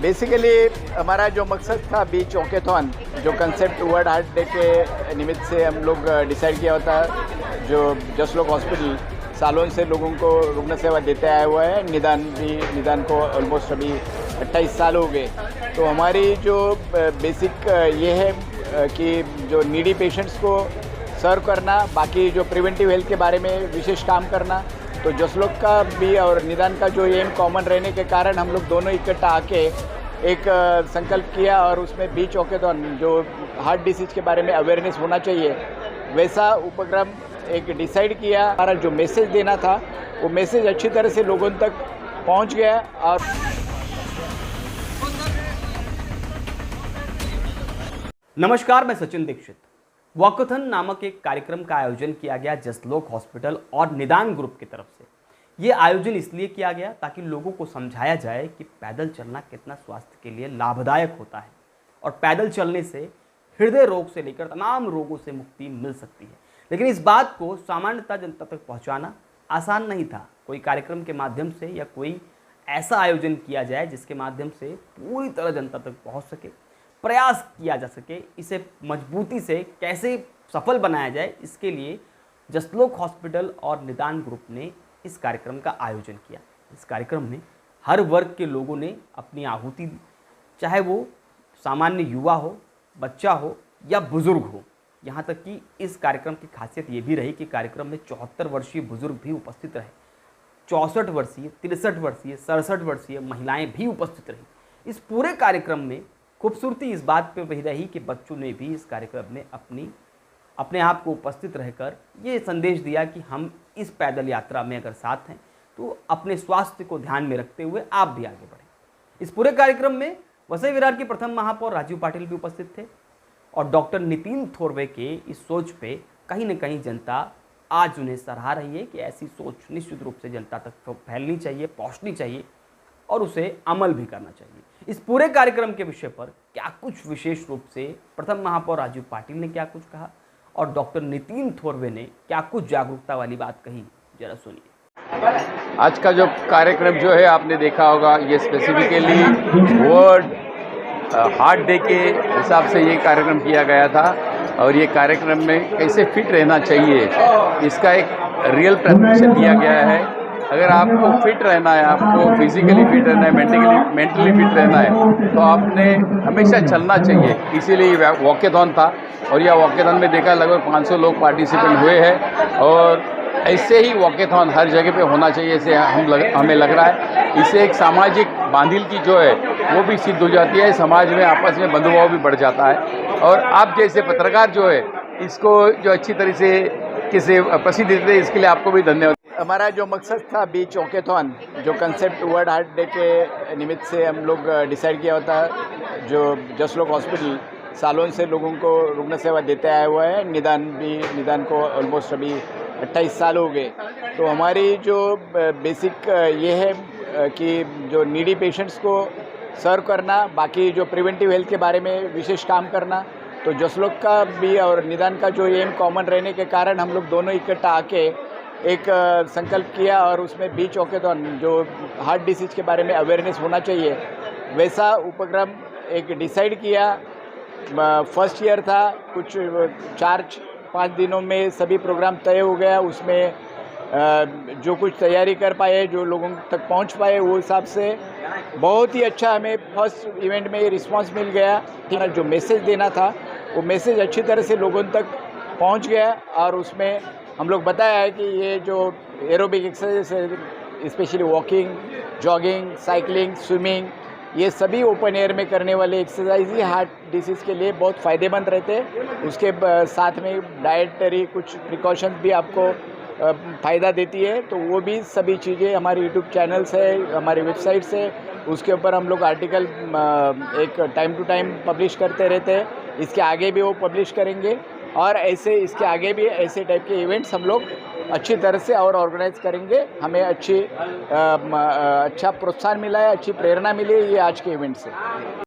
Basically हमारा जो मकसद था बीच वॉकेथॉन, जो कंसेप्ट वर्ल्ड हार्ट डे के निमित्त से हम लोग डिसाइड किया होता, जो जस्ट लोग हॉस्पिटल सालों से लोगों को रुग्ण सेवा देते आया हुआ है, निदान को ऑलमोस्ट अभी 28 साल हो गए। तो हमारी जो बेसिक ये है कि जो नीडी पेशेंट्स को सर्व करना, बाकी जो प्रिवेंटिव हेल्थ के बारे में विशेष काम करना। तो जसलोक का भी और निदान का जो एम कॉमन रहने के कारण हम लोग दोनों इकट्ठा आके एक संकल्प किया और उसमें बीच वॉकेथॉन, जो हार्ट डिसीज के बारे में अवेयरनेस होना चाहिए, वैसा उपक्रम एक डिसाइड किया। हमारा जो मैसेज देना था वो मैसेज अच्छी तरह से लोगों तक पहुंच गया। और नमस्कार, मैं सचिन दीक्षित। वॉकेथॉन नामक एक कार्यक्रम का आयोजन किया गया जसलोक हॉस्पिटल और निदान ग्रुप की तरफ से। ये आयोजन इसलिए किया गया ताकि लोगों को समझाया जाए कि पैदल चलना कितना स्वास्थ्य के लिए लाभदायक होता है और पैदल चलने से हृदय रोग से लेकर तमाम रोगों से मुक्ति मिल सकती है। लेकिन इस बात को सामान्यतः जनता तक पहुंचाना आसान नहीं था। कोई कार्यक्रम के माध्यम से या कोई ऐसा आयोजन किया जाए जिसके माध्यम से पूरी तरह जनता तक पहुंच सके, प्रयास किया जा सके, इसे मजबूती से कैसे सफल बनाया जाए, इसके लिए जसलोक हॉस्पिटल और निदान ग्रुप ने इस कार्यक्रम का आयोजन किया। इस कार्यक्रम में हर वर्ग के लोगों ने अपनी आहुति दी, चाहे वो सामान्य युवा हो, बच्चा हो या बुजुर्ग हो। यहाँ तक कि इस कार्यक्रम की खासियत ये भी रही कि कार्यक्रम में 74 वर्षीय बुजुर्ग भी उपस्थित रहे, 64 वर्षीय, 63 वर्षीय, 67 वर्षीय महिलाएं भी उपस्थित रही। इस पूरे कार्यक्रम में खूबसूरती इस बात पर वही रही कि बच्चों ने भी इस कार्यक्रम में अपने आप को उपस्थित रहकर ये संदेश दिया कि हम इस पैदल यात्रा में अगर साथ हैं तो अपने स्वास्थ्य को ध्यान में रखते हुए आप भी आगे बढ़ें। इस पूरे कार्यक्रम में वसई विरार के प्रथम महापौर राजीव पाटिल भी उपस्थित थे और डॉक्टर नितिन थोरवे के इस सोच पे कहीं न कहीं जनता आज उन्हें सराह रही है कि ऐसी सोच निश्चित रूप से जनता तक फैलनी चाहिए, पहुँचनी चाहिए और उसे अमल भी करना चाहिए। इस पूरे कार्यक्रम के विषय पर क्या कुछ विशेष रूप से प्रथम महापौर राजीव पाटिल ने क्या कुछ कहा और डॉक्टर नितिन थोरवे ने क्या कुछ जागरूकता वाली बात कही, जरा सुनिए। आज का जो कार्यक्रम जो है आपने देखा होगा, ये स्पेसिफिकली वर्ल्ड हार्ट डे के हिसाब से ये कार्यक्रम किया गया था और ये कार्यक्रम में कैसे फिट रहना चाहिए इसका एक रियल प्रेजेंटेशन दिया गया है। अगर आपको फिट रहना है, आपको फिजिकली फिट रहना है, मेंटली फिट रहना है, तो आपने हमेशा चलना चाहिए। इसीलिए वॉकेथॉन था और यह वॉकेथॉन में देखा लगभग 500 लोग पार्टिसिपेंट हुए हैं और ऐसे ही वॉकेथॉन हर जगह पे होना चाहिए, ऐसे हमें लग रहा है। इससे एक सामाजिक बांधिल की जो है वो भी सिद्ध हो जाती है, समाज में आपस में बंधुभाव भी बढ़ जाता है। और आप जैसे पत्रकार जो है इसको जो अच्छी तरह से किसे प्रसिद्ध देते हैं, इसके लिए आपको भी धन्यवाद। हमारा जो मकसद था बीच वॉकेथॉन, जो कंसेप्ट वर्ल्ड हार्ट डे के निमित्त से हम लोग डिसाइड किया होता, जो जसलोक हॉस्पिटल सालों से लोगों को रुग्ण सेवा देते आया हुआ है, निदान को ऑलमोस्ट अभी 28 साल हो गए। तो हमारी जो बेसिक ये है कि जो नीडी पेशेंट्स को सर्व करना, बाकी जो प्रिवेंटिव हेल्थ के बारे में विशेष काम करना। तो जसलोक का भी और निदान का जो एम कॉमन रहने के कारण हम लोग दोनों इकट्ठा आके एक संकल्प किया और उसमें बीच वॉकेथॉन, जो हार्ट डिसीज के बारे में अवेयरनेस होना चाहिए, वैसा उपक्रम एक डिसाइड किया। फर्स्ट ईयर था, कुछ 4-5 दिनों में सभी प्रोग्राम तय हो गया। उसमें जो कुछ तैयारी कर पाए, जो लोगों तक पहुंच पाए, वो हिसाब से बहुत ही अच्छा हमें फर्स्ट इवेंट में रिस्पांस मिल गया। जो मैसेज देना था वो मैसेज अच्छी तरह से लोगों तक पहुंच गया और उसमें हम लोग बताया है कि ये जो एरोबिक एक्सरसाइज है, specially walking, jogging, cycling, swimming, ये सभी ओपन एयर में करने वाले एक्सरसाइज ही हार्ट डिसीज़ के लिए बहुत फ़ायदेमंद रहते हैं। उसके साथ में डाइटरी कुछ प्रिकॉशंस भी आपको फ़ायदा देती है। तो वो भी सभी चीज़ें हमारे यूट्यूब चैनल्स है, हमारी वेबसाइट से, उसके ऊपर हम लोग आर्टिकल एक टाइम टू टाइम पब्लिश करते रहते हैं। इसके आगे भी वो पब्लिश करेंगे और ऐसे इसके आगे भी ऐसे टाइप के इवेंट्स हम लोग अच्छी तरह से और ऑर्गेनाइज करेंगे। हमें अच्छा प्रोत्साहन मिला है, अच्छी प्रेरणा मिली है ये आज के इवेंट से।